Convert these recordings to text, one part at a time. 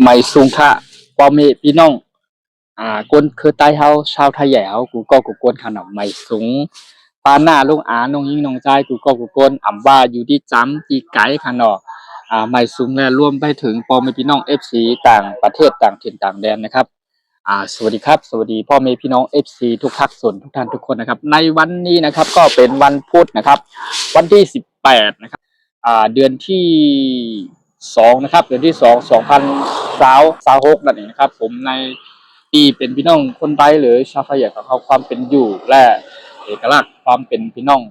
ไม่สูงค่ะพ่อแม่พี่น้องคนคือใต้เฮาชาวไทยใหญ่เฮากูก็กูกวนขนาดไม่สูงปานหน้าลุงอาน้องยิงน้องใจกูก็กูกวนอำว่าอยู่ที่จำที่ไกลขนาดไม่สูงและรวมไปถึงพ่อแม่พี่น้อง FC ต่างประเทศต่างถิ่นต่างแดนนะครับสวัสดีครับสวัสดีพ่อแม่พี่น้อง FC ทุกภาคส่วนทุกท่านทุกคนนะครับในวันนี้นะครับก็เป็นวันพุธนะครับวันที่18นะครับเดือนที่2นะครับเดือนที่2 2026นั่นเองนะครับผมในที่เป็นพี่น้องคนไทยหรือชาวไทยของเขาความเป็นอยู่และเอกลักษณ์ความเป็นพี่น้อง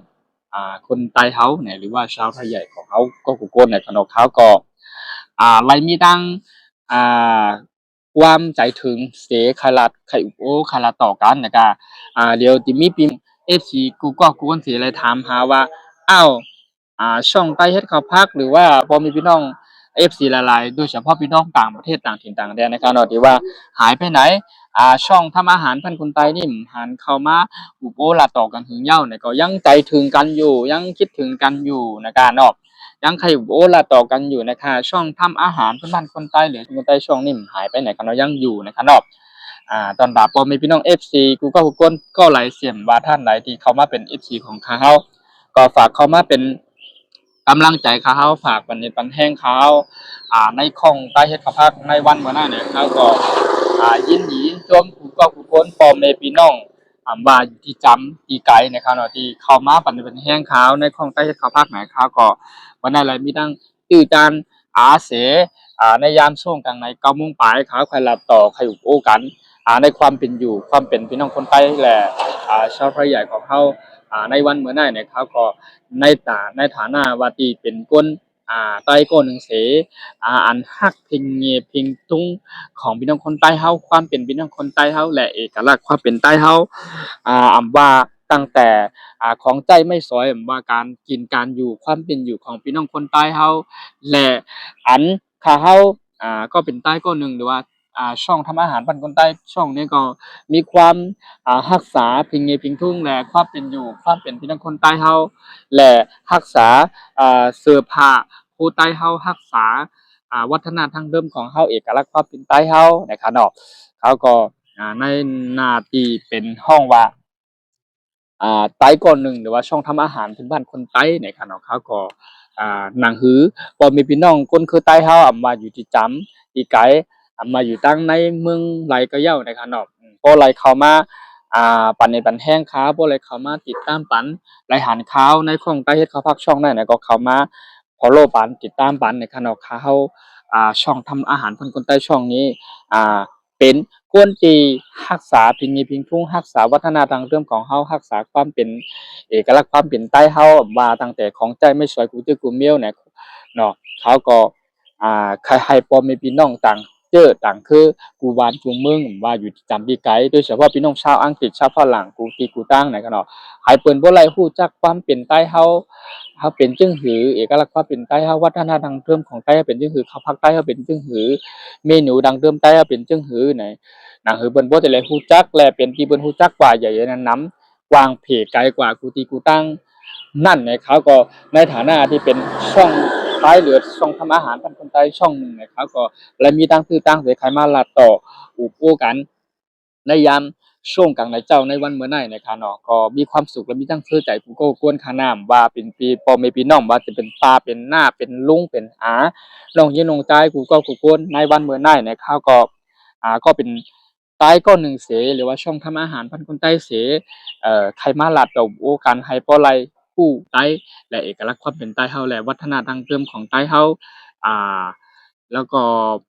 คนไทยเขาเนี่ยหรือว่าชาวไทยใหญ่ของเขาก็กุโกนในขนมเขาก็ไรมีดังอ่าความใจถึงเสคารัดไข่อุโอคาราต่อกันนะครับเดี๋ยวติมีปีFC กูก็กูคนเสียอะไรถามหาว่าอ้าวช่องใต้เฮ็ดข้าวผักหรือว่าพอมีพี่น้อง FC หลายๆโดยเฉพาะพี่น้องต่างประเทศต่างถิ่นต่างแดนนะครับเนาะที่ว่าหายไปไหนช่องทำอาหารพันคนไทยนี่หันเข้ามาอุปโภคต่อกันถึงเหย้าเนี่ยก็ยังใจถึงกันอยู่ยังคิดถึงกันอยู่นะครับเนาะยังใครอุปโภคต่อกันอยู่นะคะช่องทำอาหารเพื่อนบ้านคนใต้หรือคนใต้ช่องนี่หายไปไหนกันเนาะยังอยู่นะครับเนาะตอนดาบพอมีพี่น้อง FC กูก็คนก็หลายเสียมว่าท่านไหนที่เข้ามาเป็น FC ของเขาก็ฝากเข้ามาเป็นกำลังใจเขาฝากปันเน็ตปันแห้งเขาในข้องใต้เฮ็ดข้าวผักในวันมื้อหน้าเนี่ยเขาก็ยินดีชมผู้ก็ผู้คนพ่อแม่พี่น้องว่าอยู่ที่จำที่ไกลนะครับเนาะที่เข้ามาปันเน็ตปันแห้งเขาในข้องใต้เฮ็ดข้าวผักไหนเขาก็วันนั้นเลยมีทั้งตื้อจานเสในยามช่วงกลางใน9 โมงปลายเขาใครรับต่อใครอุโอ้กันในความเป็นอยู่ความเป็นพี่น้องคนใต้แหละชาวไทยใหญ่ของเขาในวันมื้อหน้าเนี่ยเขาก็ในฐานะว่าที่เป็นคนใต้ก้นหนึ่งเสอันฮักพิงเงพิงตุ้งของพี่น้องคนใต้เฮาความเป็นพี่น้องคนใต้เฮาและเอกลักษณ์ความเป็นใต้เฮาอำว่าตั้งแต่ของใจไม่สอยอำว่าการกินการอยู่ความเป็นอยู่ของพี่น้องคนใต้เฮาและอันถ้าเฮาก็เป็นใต้ก้นหนึ่งหรือว่าช่องทำอาหารบ้านคนใต้ช่องนี้ก็มีความรักษาพิงเงพิงทุ่งและความเป็นอยู่ความเป็นพี่น้องคนใต้เฮาและรักษาเสื้อผ้าผู้ใต้เฮารักษาวัฒนธรรมเดิมของเฮาเอกลักษณ์ความเป็นใต้เฮานะครับเนาะเขาก็ในหน้าที่เป็นห้องว่าใต้ก่อนหนึ่งหรือว่าช่องทำอาหารพื้นบ้านคนใต้นะครับเนาะเขาก็หนังหือบ่มีพี่น้องคนคือใต้เฮามาอยู่ที่จำที่ไกลมาอยู่ตั้งในเมืองไหลก็เย้านะครับเนาะพอไหลเข้ามาปันในปันแห้งค้าบ่ไหลเข้ามาติดตามปันไหลหันข่าวในของใต้เฮ็ดข้าวผักช่องนั้นน่ะก็เข้ามาfollow ปันติดตามปันนะครับเนาะเขาช่องทำอาหารเพิ่นคนใต้ช่องนี้เป็นคนที่รักษาพิถีพิถันรักษาวัฒนธรรมเรื่องของเฮารักษาความเป็นเอกลักษณ์ความเป็นใต้เฮาว่าตั้งแต่ของใจไม่สวยกูจื้อกูเมียวเนี่ยเนาะเขาก็ใครให้พ่อแม่พี่น้องต่างเจอต่างคือกูบ้านกูเมืองว่าอยู่ที่จำที่ไกลโดยเฉพาะพี่น้องชาวอังกฤษชาวฝรั่งกูที่กูตั้งเนี่ยก็เนาะให้เปิ้นบ่ไหลฮู้จักความเป็นใต้เฮาเป็นจึงหือเอกลักษณ์ความเป็นใต้เฮาวัฒนธรรมเดิมของใต้เฮาเป็นจึงหือข้าวภาคใต้เฮาเป็นจึงหือเมนูดั้งเดิมใต้เฮาเป็นจึงหือไหน หนังหือเปิ้นบ่ได้แลฮู้จักและเป็นที่เปิ้นฮู้จักกว่าใหญ่นั้นนำวางเพจไกลกว่ากูที่กูตั้งนั่นเนี่ยเขาก็ในฐานะที่เป็นช่องท้ายเหลือช่องทำอาหารคนใต้ช่องหนึ่งเนี่ยเขาก็และมีตั้งชื่อตั้งเสียใครมาลัดต่ออุปโภคกันในยามช่วงกลางในเจ้าในวันมื้อไหนนะครับเนาะก็มีความสุขและมีตั้งชื่อใจกูก็กวนค่าน้ำว่าเป็นพี่พ่อแม่พี่น้องว่าจะเป็นตาเป็นหน้าเป็นลุงเป็นอาน้องยินน้องจายกูก็กูกวนในวันมื้อไหนเนี่ยเขาก็ก็เป็น ใต้ก็หนึ่งเสหรือว่าช่องทำอาหารพันคนใต้เสไขมาลาดดอกโอการไฮปอไลผู้ใต้และเอกลักษณ์ความเป็นใต้เฮาและวัฒนธรรมเดิมของใต้เฮาอ่าแล้วก็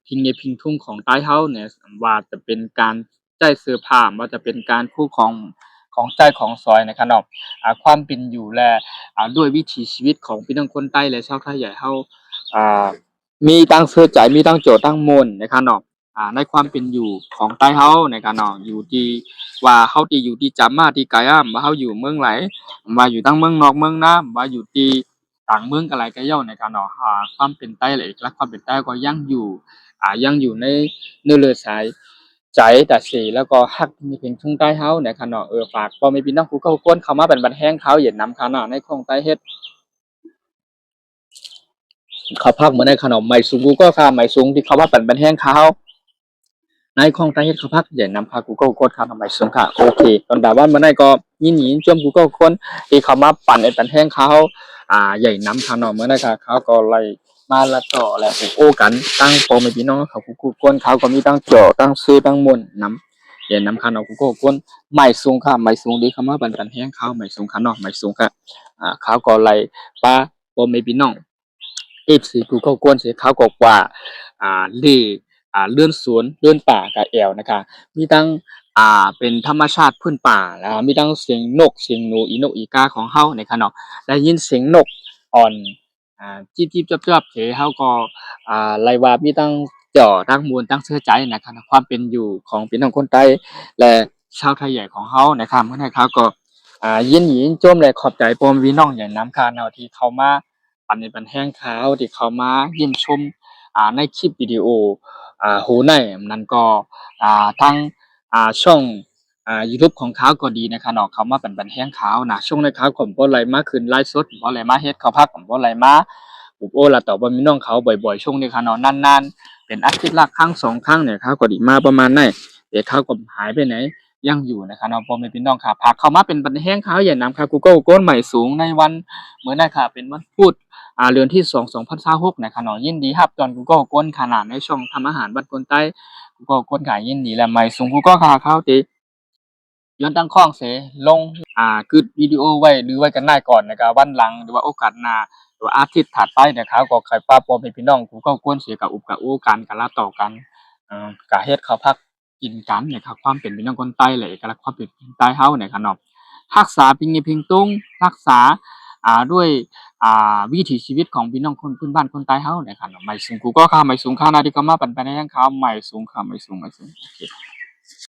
พิงเงพิงทุ่งของใต้เฮาเนี่ยว่าจะเป็นการใช้เสื้อผ้าว่าจะเป็นการคู่ของใช้ของสอยนะครับเนาะความเป็นอยู่และด้วยวิถีชีวิตของพี่น้องคนใต้และชาวไทยใหญ่เฮาอ่ามีตั้งเสื้อใจมีตั้งโจทย์ตั้งมนต์นะครับเนาะ ในความเป็นอยู่ของใต้เฮาในการเนาะอยู่ที่ว่าเฮาที่อยู่ที่จำมาที่ไกลว่าเฮาอยู่เมืองไหนว่าอยู่ตั้งเมืองนอกเมืองนาว่าอยู่ที่ต่างเมืองก็หลายก็ย่อในการเนาะความเป็นใต้และเอกลักษณ์ความเป็นใต้ก็ยังอยู่ยังอยู่ในเนื้อเลือดสายใจแต่สีแล้วก็ฮักมีเพียงทุ่งใต้เฮาในการเนาะฝากพ่อแม่พี่น้องผู้เข้าควรเข้ามาเป็นบัดแห้งเขาเหยียดนำเขาเนาะในของใต้เฮ็ด เขาพักเหมือนในขนมใหม่สูงกูก็ค่าใหม่สูงที่เขาว่าปั่นเป็นแห้งขาวในของไทยเฮ็ดเขาพักใหญ่นำค่ะกูก็กดค่าทำใหม่สูงค่ะโอเคตอนดาว่ามันได้ก็ยินหยีจมกูก็คนที่เขามาปั่นไอ้เป็นแห้งขาวใหญ่นำขนมเหมือนได้ค่ะเขาก็ไล่มาละต่อและโอ้กันตั้งโปรไม่พี่น้องเขากูกวนเขาก็มีตั้งจ่อตั้งซื้อตั้งมนนำใหญ่นำขนมกูก็กวนใหม่สูงค่ะใหม่สูงดีเขามาปั่นเป็นแห้งขาวใหม่สูงขนมใหม่สูงค่ะเขาก็ไล่ป้าโปรไม่พี่น้อง FC กูเข้ากวนเสียเขาก็ว่าเลเลื่อนสวนเลื่อนป่ากับแอวนะคะมีทั้งเป็นธรรมชาติพื้นป่ามีทั้งเสียงนกเสียงหนูอีนกอีกาของเฮาในคะเนาะได้ยินเสียงนกอ่อนจี๊บๆจับๆเถเฮาก็ไล่ว่ามีทั้งจ่อทั้งมวลทั้งเชื้อใจนะคะความเป็นอยู่ของพี่น้องคนไทยและชาวไทยใหญ่ของเฮานะครับเมื่อไหร่เขาก็ยินหยีนโจมและขอบใจพ่อแม่พี่น้องอย่างน้ำคาเนาะที่เข้ามา ปันนี้เป็นแห้งขาวที่เขามาเยี่ยมชมในคลิปวิดีโอโหในนั้นก็ทั้งช่องYouTube ของเขาก็ดีนะคะเนาะเขามาเป็นแห้งขาวนะช่วงในเขาผมบ่ไหลมาขึ้นไลฟ์สดผมบ่ไหลมาเฮ็ดเขาพักผมบ่ไหลมาอุบโอ้ละต่อบ่มีน้องเขาบ่อยๆช่วงนี้ค่ะเนาะนานๆเป็นอาทิตย์ละครั้ง2ครั้งเนี่ยเขาก็ดีมาประมาณนั้นเดี๋ยวเขาก็หายไปไหนยังอยู่นะคะเนาะพ่อแม่พี่น้องค่ะพาเข้ามาเป็นแห้งขาวอย่างนำค่ะ Google โก้นใหม่สูงในวันมื้อนั้นค่ะเป็นวันพุธ เดือนที่2 2026นะครับเนาะยินดีรับตอนกูก็ก้นขนาดในช่องทำอาหารบ้านคนใต้กูก็ก้นขายยินดีและใหม่สูงกูก็ค่าข้าวติย้อนตั้งข้องเสลงกึดวิดีโอไว้หรือไว้กันได้ก่อนนะครับวันหลังหรือว่าโอกาสหน้าหรือว่าอาทิตย์ถัดไปนะครับก็ใครป้าพ่อแม่พี่น้องกูก็ก้นเสียกับอุบกับอู้กันกันละต่อกันก็เฮ็ดข้าวผักกินกันเนี่ยครับความเป็นพี่น้องคนใต้และเอกลักษณ์ความเป็นคนใต้เฮาเนี่ยครับเนาะรักษาพิงพิงตุงรักษาด้วยวิถีชีวิตของพี่น้องคนพื้นบ้านคนใต้เฮาเนี่ยครับเนาะไม่สูงกูก็ค่าไม่สูงค่านาที่เขามาปั่นไปในทางเขาไม่สูงค่าไม่สูงโอเค